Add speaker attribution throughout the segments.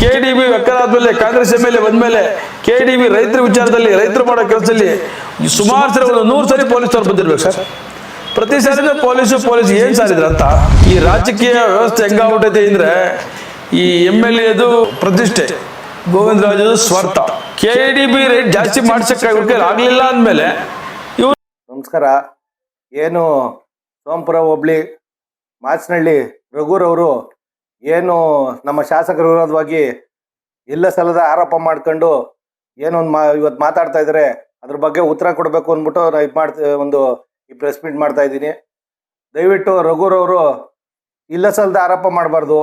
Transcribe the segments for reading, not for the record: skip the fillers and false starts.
Speaker 1: KDB ಆದ್ಮೇಲೆ Congress MLA ಬಂದ್ಮೇಲೆ KDB ರೈತರ ವಿಚಾರದಲ್ಲಿ ರೈತರು ಮಾಡೋ ಕೆಲಸದಲ್ಲಿ ಸುಮಾರು ಸರಿ 100 ಸರಿ ಪೊಲೀಸರು ಬಂದಿರ್ಬೇಕು ಸರ್. ಪ್ರತಿ ಸಾರಿನ ಪೊಲೀಸ್ ಏನ್ ಸಾರಿದ್ರ ಅಂತ. ಈ ರಾಜಕೀಯ ವ್ಯವಸ್ಥೆ ಹೆಂಗಾಗ್ಬಿಟ್ಟೈತೆ ಅಂದ್ರೆ ಈ MLA ಪ್ರತಿಷ್ಠೆ, ಗೋವಿಂದರಾಜು ಸ್ವಾರ್ಥ, KDB ರೇಟ್ ಜಾಸ್ತಿ ಮಾಡ್ಸಕ್ಕೆ ಆಗ್ಲಿಲ್ಲ ಅಂದ್ಮೇಲೆ
Speaker 2: ನಮಸ್ಕಾರ. ಏನು ಸೋಂಪುರ ಹೋಬಳಿ ಮಾಚನಹಳ್ಳಿ ರಘುರವರು ಏನು ನಮ್ಮ ಶಾಸಕರ ವಿರೋಧವಾಗಿ ಇಲ್ಲ ಸಲ್ಲದ ಆರೋಪ ಮಾಡ್ಕೊಂಡು ಏನೋ ಇವತ್ತು ಮಾತಾಡ್ತಾ ಇದ್ದಾರೆ, ಅದ್ರ ಬಗ್ಗೆ ಉತ್ತರ ಕೊಡಬೇಕು ಅಂದ್ಬಿಟ್ಟು ನಾನು ಈ ಪ್ರೆಸ್ ಮೀಟ್ ಮಾಡ್ತಾ ಇದ್ದೀನಿ. ದಯವಿಟ್ಟು ರಘುರವರು ಇಲ್ಲ ಸಲ್ಲದ ಆರೋಪ ಮಾಡಬಾರ್ದು.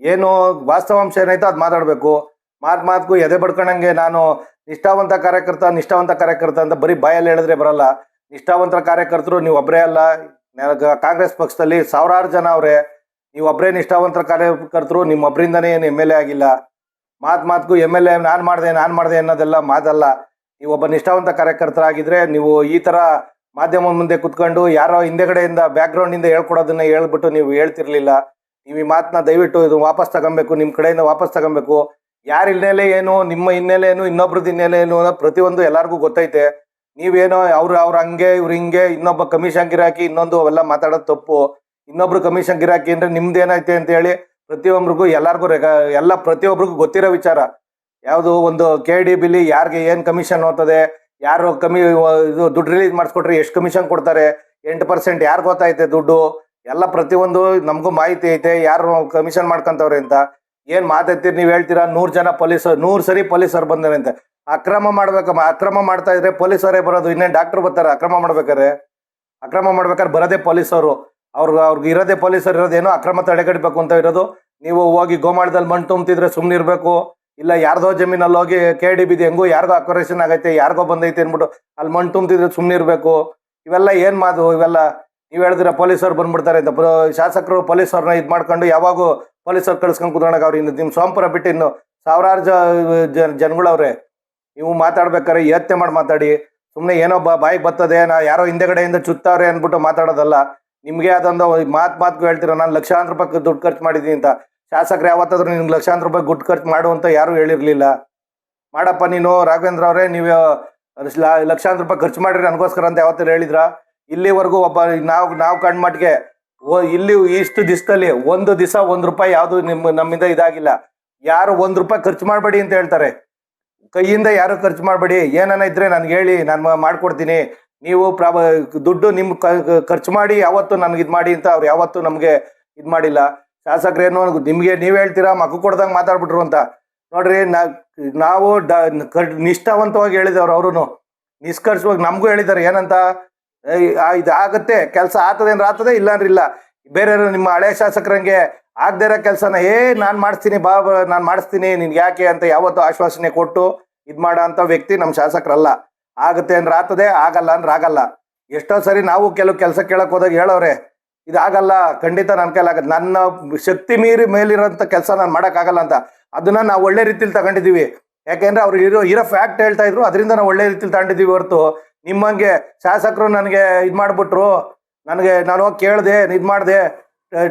Speaker 2: ಏನು ವಾಸ್ತವಾಂಶ ಏನಾಯ್ತೋ ಅದು ಮಾತಾಡಬೇಕು. ಮಾತ್ಗೂ ಎದೆ ಬಡ್ಕೊಂಡಂಗೆ ನಾನು ನಿಷ್ಠಾವಂತ ಕಾರ್ಯಕರ್ತ ಅಂತ ಬರೀ ಬಾಯಲ್ಲಿ ಹೇಳಿದ್ರೆ ಬರಲ್ಲ. ನಿಷ್ಠಾವಂತರ ಕಾರ್ಯಕರ್ತರು ನೀವು ಒಬ್ಬರೇ ಅಲ್ಲ, ಕಾಂಗ್ರೆಸ್ ಪಕ್ಷದಲ್ಲಿ ಸಾವಿರಾರು ಜನ ಅವರೇ. ನೀವು ಒಬ್ಬರೇ ನಿಷ್ಠಾವಂತರ ಕಾರ್ಯಕರ್ತರು, ನಿಮ್ಮೊಬ್ಬರಿಂದನೇ ಏನು MLA ಆಗಿಲ್ಲ. ಮಾತ್ಗೂ MLA ನಾನು ಮಾಡಿದೆ ಅನ್ನೋದೆಲ್ಲ ಮಾತಲ್ಲ. ನೀವು ಒಬ್ಬ ನಿಷ್ಠಾವಂತ ಕಾರ್ಯಕರ್ತರಾಗಿದ್ರೆ ನೀವು ಈ ಥರ ಮಾಧ್ಯಮ ಮುಂದೆ ಕುತ್ಕೊಂಡು ಯಾರೋ ಹಿಂದೆಗಡೆಯಿಂದ ಬ್ಯಾಕ್ಗ್ರೌಂಡಿಂದ ಹೇಳ್ಕೊಡೋದನ್ನ ಹೇಳ್ಬಿಟ್ಟು ನೀವು ಹೇಳ್ತಿರ್ಲಿಲ್ಲ. ನೀವು ಈ ಮಾತನ್ನ ದಯವಿಟ್ಟು ಇದು ವಾಪಸ್ ತಗೊಬೇಕು, ನಿಮ್ಮ ಕಡೆಯಿಂದ ವಾಪಸ್ ತಗೊಬೇಕು. ಯಾರ ಹಿನ್ನೆಲೆ ಏನು, ನಿಮ್ಮ ಹಿನ್ನೆಲೆ ಏನು, ಇನ್ನೊಬ್ರದ್ದು ಹಿನ್ನೆಲೆ ಏನು ಅನ್ನೋ ಪ್ರತಿಯೊಂದು ಎಲ್ಲರಿಗೂ ಗೊತ್ತೈತೆ. ನೀವೇನೋ ಅವ್ರು ಹಂಗೆ ಇವ್ರು ಹಿಂಗೆ, ಇನ್ನೊಬ್ಬ ಕಮಿಷನ್ ಗಿರಾಕಿ ಇನ್ನೊಂದು ಅವೆಲ್ಲ ಮಾತಾಡೋದು ತಪ್ಪು. ಇನ್ನೊಬ್ರು ಕಮಿಷನ್ ಗಿರಾಕಿ ಅಂದ್ರೆ ನಿಮ್ದೇನೈತೆ ಅಂತ ಹೇಳಿ ಪ್ರತಿಯೊಬ್ಬರಿಗೂ ಪ್ರತಿಯೊಬ್ಬರಿಗೂ ಗೊತ್ತಿರೋ ವಿಚಾರ. ಯಾವುದು ಒಂದು KDBಲಿ ಯಾರಿಗೆ ಏನು ಕಮಿಷನ್ ಹೋಗ್ತದೆ, ಯಾರು ಇದು ದುಡ್ಡು ರಿಲೀಸ್ ಮಾಡಿಸ್ಕೊಟ್ರೆ ಎಷ್ಟು ಕಮಿಷನ್ ಕೊಡ್ತಾರೆ, 8% ಯಾರು ಗೊತ್ತೈತೆ ದುಡ್ಡು ಎಲ್ಲ ಪ್ರತಿಯೊಂದು ನಮಗೂ ಮಾಹಿತಿ ಐತೆ. ಯಾರು ಕಮಿಷನ್ ಮಾಡ್ಕೊಂತವ್ರೆ ಅಂತ ಏನು ಮಾತಾಡ್ತೀರಿ ನೀವು ಹೇಳ್ತೀರಾ. 100 ಸರಿ ಪೊಲೀಸರು ಬಂದರೆ ಅಂತ ಅಕ್ರಮ ಮಾಡ್ತಾ ಇದ್ರೆ ಪೊಲೀಸರೇ ಬರೋದು. ಇನ್ನೇನು ಡಾಕ್ಟರ್ ಬರ್ತಾರೆ ಅಕ್ರಮ ಮಾಡ್ಬೇಕಾದ್ರೆ ಬರೋದೇ ಪೊಲೀಸರು. ಅವ್ರಿಗೆ ಇರೋದೇ ಪೊಲೀಸರು ಇರೋದೇನೋ ಅಕ್ರಮ ತಡೆಗಟ್ಟಬೇಕು ಅಂತ ಇರೋದು. ನೀವು ಹೋಗಿ ಗೋಮಾಳದಲ್ಲಿ ಮಣ್ಣು ತುಂಬ್ತಿದ್ರೆ ಸುಮ್ಮನೆ ಇರಬೇಕು. ಇಲ್ಲ ಯಾರ್ದೋ ಜಮೀನಲ್ಲಿ ಹೋಗಿ KDB ಹೆಂಗೋ ಯಾರಿಗೋ ಅಕ್ವರೇಷನ್ ಆಗೈತೆ, ಯಾರಿಗೋ ಬಂದೈತೆ ಅಂದ್ಬಿಟ್ಟು ಅಲ್ಲಿ ಮಣ್ಣು ತುಂಬ್ತಿದ್ರೆ ಸುಮ್ಮನೆ ಇರಬೇಕು. ಇವೆಲ್ಲ ಏನು ಮಾತು ಇವೆಲ್ಲ. ನೀವು ಹೇಳಿದ್ರೆ ಪೊಲೀಸರು ಬಂದ್ಬಿಡ್ತಾರೆ ಅಂತ. ಶಾಸಕರು ಪೊಲೀಸರನ್ನ ಇದು ಮಾಡ್ಕೊಂಡು ಯಾವಾಗೂ ಪೊಲೀಸರು ಕಳ್ಸ್ಕೊಂಡು ಕುತ್ಕೊಂಡಾಗ ಅವ್ರು ನಿಮ್ಮ ಸೋಂಪುರ ಬಿಟ್ಟು ಇನ್ನು ಸಾವಿರಾರು ಜನಗಳವ್ರೆ. ನೀವು ಮಾತಾಡ್ಬೇಕಾದ್ರೆ ಯೋಚನೆ ಮಾಡಿ ಮಾತಾಡಿ. ಸುಮ್ಮನೆ ಏನೋ ಬಾಯಿಗೆ ಬರ್ತದೆ, ಯಾರೋ ಹಿಂದೆಗಡೆಯಿಂದ ಚುತ್ತಾರೆ ಅಂದ್ಬಿಟ್ಟು ಮಾತಾಡೋದಲ್ಲ. ನಿಮಗೆ ಅದೊಂದು ಮಾತ್ಗೂ ಹೇಳ್ತೀರ ನಾನು ಲಕ್ಷಾಂತರ ರೂಪಾಯಿ ದುಡ್ಡು ಖರ್ಚು ಮಾಡಿದ್ದೀನಿ ಅಂತ. ಶಾಸಕರು ಯಾವತ್ತಾದ್ರೂ ನಿಮ್ಗೆ ಲಕ್ಷಾಂತರ ರೂಪಾಯಿ ದುಡ್ಡು ಖರ್ಚು ಮಾಡು ಅಂತ ಯಾರೂ ಹೇಳಿರಲಿಲ್ಲ. ಮಾಡಪ್ಪ ನೀನು ರಾಘವೇಂದ್ರ ಅವರೇ, ನೀವು ಲಕ್ಷಾಂತರ ರೂಪಾಯಿ ಖರ್ಚು ಮಾಡಿರಿ ನನಗೋಸ್ಕರ ಅಂತ ಯಾವತ್ತಾರು ಹೇಳಿದ್ರ? ಇಲ್ಲಿವರೆಗೂ ಒಬ್ಬ ನಾವು ಕಣ್ಮಟ್ಟಿಗೆ ಇಲ್ಲಿ ಇಷ್ಟು ದಿವಸದಲ್ಲಿ ಒಂದು ದಿವಸ ₹1 ಯಾವುದು ನಮ್ಮಿಂದ ಇದಾಗಿಲ್ಲ. ಯಾರು ₹1 ಖರ್ಚು ಮಾಡಬೇಡಿ ಅಂತ ಹೇಳ್ತಾರೆ. ಕೈಯಿಂದ ಯಾರು ಖರ್ಚು ಮಾಡಬೇಡಿ, ಏನನ್ನ ಇದ್ರೆ ನನಗೆ ಹೇಳಿ, ನಾನು ಮಾಡ್ಕೊಡ್ತೀನಿ. ನೀವು ದುಡ್ಡು ಖರ್ಚು ಮಾಡಿ ಯಾವತ್ತು ನನಗೆ ಇದು ಮಾಡಿ ಅಂತ ಅವ್ರು ಯಾವತ್ತೂ ನಮಗೆ ಇದು ಮಾಡಿಲ್ಲ. ಶಾಸಕರೇನು ನಿಮಗೆ ನೀವು ಹೇಳ್ತೀರಾ ಮಗು ಕೊಡ್ದಂಗೆ ಮಾತಾಡ್ಬಿಟ್ರು ಅಂತ. ನೋಡ್ರಿ, ನಾವು ನಿಷ್ಠಾವಂತವಾಗಿ ಹೇಳಿದವ್ರು, ಅವರು ನಿಷ್ಕರ್ಷವಾಗಿ ನಮಗೂ ಹೇಳಿದ್ದಾರೆ. ಏನಂತ, ಇದು ಆಗತ್ತೆ ಕೆಲಸ ಆಗ್ತದೆ ಇಲ್ಲ ಅಂದ್ರೆ ಇಲ್ಲ. ಬೇರೆಯವರು ನಿಮ್ಮ ಹಳೆ ಶಾಸಕರಂಗೆ ಆಗದೇ ಇರೋ ಕೆಲಸನ ನಾನು ಮಾಡಿಸ್ತೀನಿ ನಾನು ಮಾಡಿಸ್ತೀನಿ ನಿನ್ಗೆ ಯಾಕೆ ಅಂತ ಯಾವತ್ತೂ ಆಶ್ವಾಸನೆ ಕೊಟ್ಟು ಇದು ಮಾಡೋ ಅಂಥ ವ್ಯಕ್ತಿ ನಮ್ಮ ಶಾಸಕರಲ್ಲ. ಆಗುತ್ತೆ ಅಂದ್ರೆ ಆಗ್ತದೆ, ಆಗಲ್ಲ ಅಂದ್ರೆ ಆಗಲ್ಲ. ಎಷ್ಟೋ ಸರಿ ನಾವು ಕೆಲವು ಕೆಲಸ ಕೇಳಕ್ ಹೋದಾಗ ಹೇಳೋರೆ ಇದಾಗಲ್ಲ, ಖಂಡಿತ ನನ್ನ ಕೈಲಾಗತ್ತೆ, ನನ್ನ ಶಕ್ತಿ ಮೀರಿ ಮೇಲಿರೋಂಥ ಕೆಲಸ ನಾನು ಮಾಡೋಕ್ಕಾಗಲ್ಲ ಅಂತ. ಅದನ್ನ ನಾವು ಒಳ್ಳೆ ರೀತಿಲಿ ತಗೊಂಡಿದ್ದೀವಿ. ಯಾಕೆಂದ್ರೆ ಅವ್ರು ಇರೋ ಫ್ಯಾಕ್ಟ್ ಹೇಳ್ತಾ ಇದ್ರು, ಅದರಿಂದ ನಾವು ಒಳ್ಳೆ ರೀತಿಲಿ ತಗೊಂಡಿದ್ದೀವಿ ಹೊರತು ನಿಮ್ಮಂಗೆ ಶಾಸಕರು ನನಗೆ ಇದು ಮಾಡಿಬಿಟ್ರು, ನಾನು ಹೋಗಿ ಕೇಳಿದೆ, ಇದು ಮಾಡಿದೆ,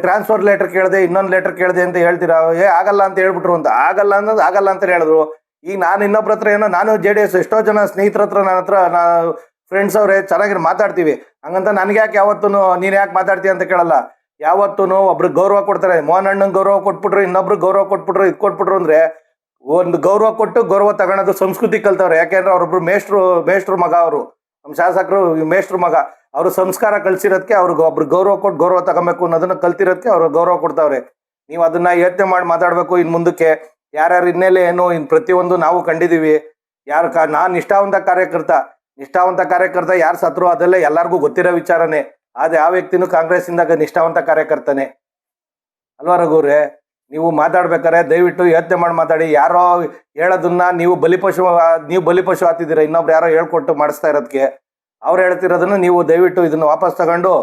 Speaker 2: ಟ್ರಾನ್ಸ್ಫರ್ ಲೆಟರ್ ಕೇಳಿದೆ, ಇನ್ನೊಂದು ಲೆಟರ್ ಕೇಳಿದೆ ಅಂತ ಹೇಳ್ತೀರಾ. ಆಗಲ್ಲ ಅಂತ ಹೇಳ್ಬಿಟ್ರು ಅಂತ. ಆಗಲ್ಲ ಅಂತ ಹೇಳಿದ್ರು. ಈಗ ನಾನು ಇನ್ನೊಬ್ರ ಹತ್ರ ನಾನು JDS ಎಷ್ಟೋ ಜನ ಸ್ನೇಹಿತರ ಹತ್ರ ನನ್ನ ಫ್ರೆಂಡ್ಸ್ ಅವ್ರೆ ಚೆನ್ನಾಗಿ ಮಾತಾಡ್ತೀವಿ. ಹಂಗಂತ ನನಗೆ ಯಾಕೆ ಯಾವತ್ತೂ ನೀನು ಯಾಕೆ ಮಾತಾಡ್ತೀಯ ಅಂತ ಕೇಳಲ್ಲ. ಯಾವತ್ತೂ ಒಬ್ರಿಗೆ ಗೌರವ ಕೊಡ್ತಾರೆ. ಮೋಹನ್ ಅಣ್ಣಂಗೆ ಗೌರವ ಕೊಟ್ಬಿಟ್ರು, ಇನ್ನೊಬ್ರಿಗೆ ಗೌರವ ಕೊಟ್ಬಿಟ್ರು, ಇದು ಕೊಟ್ಬಿಟ್ರು ಅಂದ್ರೆ ಒಂದು ಗೌರವ ಕೊಟ್ಟು ಗೌರವ ತಗೊಳೋದು ಸಂಸ್ಕೃತಿ ಕಲ್ತವ್ರೆ. ಯಾಕೆಂದ್ರೆ ಅವ್ರೊಬ್ರು ಮೇಷ್ಟ್ರು ಮಗ, ಅವರು ನಮ್ಮ ಶಾಸಕರು ಮೇಷ್ಟ್ರು ಮಗ. ಅವರು ಸಂಸ್ಕಾರ ಕಲ್ಸಿರೋದಕ್ಕೆ ಅವ್ರಿಗೆ ಒಬ್ರು ಗೌರವ ಕೊಟ್ಟು ಗೌರವ ತಗೊಬೇಕು ಅನ್ನೋದನ್ನ ಕಲ್ತಿರೋದಕ್ಕೆ ಅವ್ರು ಗೌರವ ಕೊಡ್ತಾವ್ರೆ. ನೀವು ಅದನ್ನ ಯೋಚನೆ ಮಾಡಿ ಮಾತಾಡಬೇಕು. ಇನ್ನು ಮುಂದಕ್ಕೆ ಯಾರ್ಯಾರು ಹಿನ್ನೆಲೆ ಏನು ಇನ್ನು ಪ್ರತಿಯೊಂದು ನಾವು ಕಂಡಿದ್ದೀವಿ. ನಾನು ನಿಷ್ಠಾವಂತ ಕಾರ್ಯಕರ್ತ ಯಾರು ಸತ್ರು ಅದೆಲ್ಲ ಎಲ್ಲರಿಗೂ ಗೊತ್ತಿರೋ ವಿಚಾರನೇ. ಆದ್ರೆ ಆ ವ್ಯಕ್ತಿನೂ ಕಾಂಗ್ರೆಸ್ಸಿಂದ ನಿಷ್ಠಾವಂತ ಕಾರ್ಯಕರ್ತನೇ ಅಲ್ವಾ ರಘುವ್ರೆ? ನೀವು ಮಾತಾಡ್ಬೇಕಾರೆ ದಯವಿಟ್ಟು ಯೋಚನೆ ಮಾಡಿ ಮಾತಾಡಿ. ಯಾರೋ ಹೇಳೋದನ್ನ ನೀವು ಬಲಿಪಶು ಆಗ್ತಿದ್ದೀರಾ. ಇನ್ನೊಬ್ರು ಯಾರೋ ಹೇಳ್ಕೊಟ್ಟು ಮಾಡಿಸ್ತಾ ಇರೋದಕ್ಕೆ ಅವ್ರು ಹೇಳ್ತಿರೋದನ್ನ ನೀವು ದಯವಿಟ್ಟು ಇದನ್ನ ವಾಪಸ್ ತಗೊಂಡು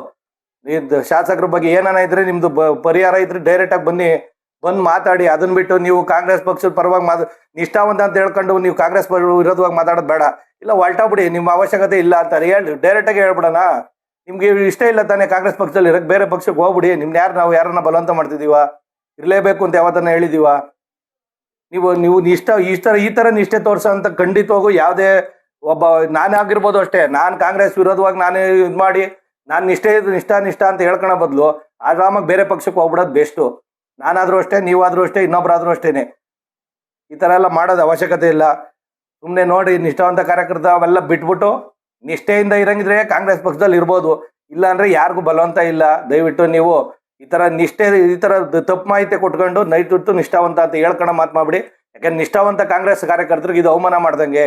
Speaker 2: ಶಾಸಕರ ಬಗ್ಗೆ ಏನಾನ ಇದ್ರೆ ನಿಮ್ದು ಪರಿಹಾರ ಇದ್ರೆ ಡೈರೆಕ್ಟಾಗಿ ಬಂದು ಮಾತಾಡಿ. ಅದನ್ನ ಬಿಟ್ಟು ನೀವು ಕಾಂಗ್ರೆಸ್ ಪಕ್ಷದ ಪರವಾಗಿ ನಿಷ್ಠಾವಂತ ಅಂತ ಹೇಳ್ಕೊಂಡು ನೀವು ಕಾಂಗ್ರೆಸ್ ವಿರೋಧವಾಗಿ ಮಾತಾಡೋದು ಬೇಡ. ಇಲ್ಲ ಹೊಲ್ಟಾಗ್ಬಿಡಿ, ನಿಮ್ಮ ಅವಶ್ಯಕತೆ ಇಲ್ಲ ಅಂತ ಹೇಳಿ ಡೈರೆಕ್ಟಾಗಿ ಹೇಳ್ಬಿಡೋಣ. ನಿಮ್ಗೆ ಇಷ್ಟ ಇಲ್ಲ ತಾನೇ ಕಾಂಗ್ರೆಸ್ ಪಕ್ಷದಲ್ಲಿ ಇರಕ್ಕೆ, ಬೇರೆ ಪಕ್ಷಕ್ಕೆ ಹೋಗ್ಬಿಡಿ. ನಾವು ಯಾರನ್ನ ಬಲವಂತ ಮಾಡ್ತಿದೀವ? ಇರಲೇಬೇಕು ಅಂತ ಯಾವತ್ತನ್ನ ಹೇಳಿದೀವ? ನೀವು ಈ ತರ ನಿಷ್ಠೆ ತೋರ್ಸೋ ಅಂತ ಖಂಡಿತವಾಗೂ ಯಾವುದೇ ಒಬ್ಬ ನಾನಾಗಿರ್ಬೋದು ಅಷ್ಟೇ. ನಾನು ಕಾಂಗ್ರೆಸ್ ವಿರೋಧವಾಗಿ ನಾನೇ ಇದು ಮಾಡಿ ನಾನು ನಿಷ್ಠಾ ಅಂತ ಹೇಳ್ಕೊಳೋ ಬದಲು ಆರಾಮಾಗಿ ಬೇರೆ ಪಕ್ಷಕ್ಕೆ ಹೋಗ್ಬಿಡೋದು ಬೆಸ್ಟು. ನಾನಾದ್ರೂ ಅಷ್ಟೇ, ನೀವಾದ್ರೂ ಅಷ್ಟೇ, ಇನ್ನೊಬ್ರಾದ್ರೂ ಅಷ್ಟೇನೆ. ಈ ತರ ಎಲ್ಲ ಮಾಡೋದು ಅವಶ್ಯಕತೆ ಇಲ್ಲ. ಸುಮ್ಮನೆ ನೋಡಿ ನಿಷ್ಠಾವಂತ ಕಾರ್ಯಕರ್ತ ಅವೆಲ್ಲ ಬಿಟ್ಬಿಟ್ಟು ನಿಷ್ಠೆಯಿಂದ ಇರಂಗಿದ್ರೆ ಕಾಂಗ್ರೆಸ್ ಪಕ್ಷದಲ್ಲಿ ಇರ್ಬೋದು, ಇಲ್ಲ ಅಂದ್ರೆ ಯಾರಿಗೂ ಬಲವಂತ ಇಲ್ಲ. ದಯವಿಟ್ಟು ನೀವು ಈ ತರ ತಪ್ಪು ಮಾಹಿತಿ ಕೊಟ್ಕೊಂಡು ನೈಟ್ ಹೊತ್ತು ನಿಷ್ಠಾವಂತ ಅಂತ ಹೇಳ್ಕೊಳೋ ಮಾತು ಮಾಡ್ಬಿಡಿ. ಯಾಕಂದ್ರೆ ನಿಷ್ಠಾವಂತ ಕಾಂಗ್ರೆಸ್ ಕಾರ್ಯಕರ್ತರಿಗೆ ಇದು ಅವಮಾನ ಮಾಡ್ದಂಗೆ.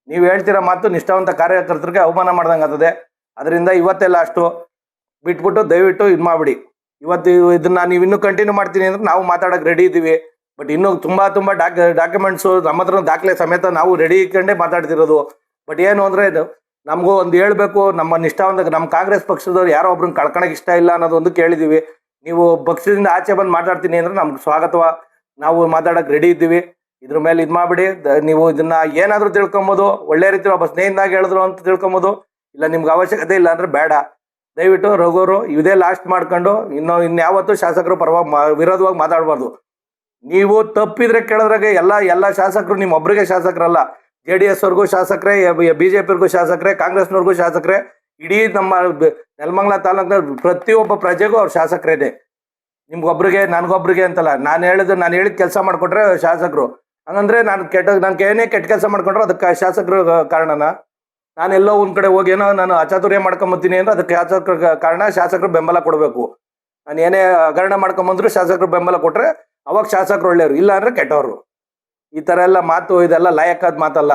Speaker 2: ನೀವು ಹೇಳ್ತಿರೋ ಮಾತು ನಿಷ್ಠಾವಂತ ಕಾರ್ಯಕರ್ತರಿಗೆ ಅವಮಾನ ಮಾಡ್ದಂಗೆ ಆಗ್ತದೆ. ಅದರಿಂದ ಇವತ್ತೆಲ್ಲ ಅಷ್ಟು ಬಿಟ್ಬಿಟ್ಟು ದಯವಿಟ್ಟು ಇದು ಮಾಡ್ಬಿಡಿ. ಇದನ್ನ ನೀವು ಇನ್ನೂ ಕಂಟಿನ್ಯೂ ಮಾಡ್ತೀನಿ ಅಂದ್ರೆ ನಾವು ಮಾತಾಡೋಕೆ ರೆಡಿ ಇದ್ದೀವಿ. ಬಟ್ ಇನ್ನೂ ತುಂಬಾ ಡಾಕ್ಯುಮೆಂಟ್ಸು ನಮ್ಮ ಹತ್ರ ದಾಖಲೆ ಸಮೇತ ನಾವು ರೆಡಿ ಇಟ್ಕೊಂಡೇ ಮಾತಾಡ್ತಿರೋದು. ಬಟ್ ಏನು ಅಂದ್ರೆ ನಮಗೂ ಒಂದು ಹೇಳ್ಬೇಕು, ನಮ್ಮ ನಿಷ್ಠಾವಂತ ನಮ್ಮ ಕಾಂಗ್ರೆಸ್ ಪಕ್ಷದವ್ರು ಯಾರೋ ಒಬ್ರನ್ನ ಕಳ್ಕೊಳಕ್ಕೆ ಇಷ್ಟ ಇಲ್ಲ ಅನ್ನೋದು ಒಂದು ಕೇಳಿದೀವಿ. ನೀವು ಪಕ್ಷದಿಂದ ಆಚೆ ಬಂದು ಮಾತಾಡ್ತೀನಿ ಅಂದ್ರೆ ನಮ್ಗೆ ಸ್ವಾಗತವ, ನಾವು ಮಾತಾಡೋಕೆ ರೆಡಿ ಇದ್ದೀವಿ. ಇದ್ರ ಮೇಲೆ ಇದು ಮಾಡ್ಬಿಡಿ. ನೀವು ಇದನ್ನ ಏನಾದರೂ ತಿಳ್ಕೊಬೋದು, ಒಳ್ಳೆ ರೀತಿ ಒಬ್ಬ ಸ್ನೇಹಿತನಾಗಿ ಹೇಳಿದ್ರು ಅಂತ ತಿಳ್ಕೊಬೋದು, ಇಲ್ಲ ನಿಮ್ಗೆ ಅವಶ್ಯಕತೆ ಇಲ್ಲ ಅಂದ್ರೆ ಬೇಡ. ದಯವಿಟ್ಟು ರಘುವರು ಇದೇ ಲಾಸ್ಟ್ ಮಾಡ್ಕೊಂಡು ಇನ್ಯಾವತ್ತೂ ಶಾಸಕರು ವಿರೋಧವಾಗಿ ಮಾತಾಡಬಾರ್ದು. ನೀವು ತಪ್ಪಿದ್ರೆ ಕೇಳಿದ್ರಾಗೆ ಎಲ್ಲ ಶಾಸಕರು ನಿಮ್ಮ ಒಬ್ಬರಿಗೆ ಶಾಸಕರಲ್ಲ, JDS ಅವ್ರಿಗೂ ಶಾಸಕರೇ, BJP ಶಾಸಕರೇ, ಕಾಂಗ್ರೆಸ್ನವ್ರಿಗೂ ಶಾಸಕರೇ, ಇಡೀ ನಮ್ಮ ನೆಲಮಂಗಲ ತಾಲೂಕಿನ ಪ್ರತಿಯೊಬ್ಬ ಪ್ರಜೆಗೂ ಅವ್ರ ಶಾಸಕರೇನೆ. ನಿಮ್ಗೊಬ್ರಿಗೆ ನನಗೊಬ್ರಿಗೆ ಅಂತಲ್ಲ, ನಾನು ಹೇಳಿದ ಕೆಲಸ ಮಾಡಿಕೊಟ್ರೆ ಶಾಸಕರು. ಹಂಗಂದ್ರೆ ನಾನು ಏನೇ ಕೆಟ್ಟ ಕೆಲಸ ಮಾಡ್ಕೊಂಡ್ರೆ ಅದಕ್ಕೆ ಶಾಸಕರು ಕಾರಣನ? ನಾನೆಲ್ಲೋ ಒಂದ್ ಕಡೆ ಹೋಗಿ ಏನೋ ನಾನು ಅಚಾತುರ್ಯ ಮಾಡ್ಕೊಂಬತ್ತೀನಿ ಅಂದ್ರೆ ಅದಕ್ಕೆ ಶಾಸಕರ ಕಾರಣ, ಶಾಸಕರು ಬೆಂಬಲ ಕೊಡಬೇಕು. ನಾನು ಏನೇ ಹಗರಣ ಮಾಡ್ಕೊಂಬಂದ್ರು ಶಾಸಕರು ಬೆಂಬಲ ಕೊಟ್ರೆ ಅವಾಗ ಶಾಸಕರು ಒಳ್ಳೆಯವರು, ಇಲ್ಲ ಅಂದ್ರೆ ಕೆಟ್ಟವರು. ಈ ತರ ಎಲ್ಲ ಮಾತು ಇದೆಲ್ಲ ಲಾಯಕ್ಕಾದ ಮಾತಲ್ಲ.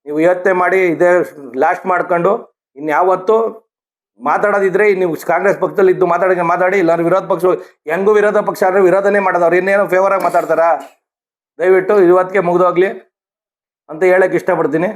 Speaker 2: ನೀವು ಯೋಚನೆ ಮಾಡಿ ಇದೇ ಲಾಸ್ಟ್ ಮಾಡ್ಕೊಂಡು ಇನ್ಯಾವತ್ತು ಮಾತಾಡೋದಿದ್ರೆ ನೀವು ಕಾಂಗ್ರೆಸ್ ಪಕ್ಷದಲ್ಲಿ ಇದ್ದು ಮಾತಾಡಿ, ಇಲ್ಲಾಂದ್ರೆ ವಿರೋಧ ಪಕ್ಷ ಹೆಂಗೂ ವಿರೋಧ ಪಕ್ಷ ಅಂದ್ರೆ ವಿರೋಧನೇ ಮಾಡೋದು. ಅವ್ರು ಇನ್ನೇನೋ ಫೇವರ್ ಆಗಿ ಮಾತಾಡ್ತಾರ? ದಯವಿಟ್ಟು ಇವತ್ತಿಗೆ ಮುಗಿದೋಗ್ಲಿ ಅಂತ ಹೇಳಕ್ ಇಷ್ಟಪಡ್ತೀನಿ.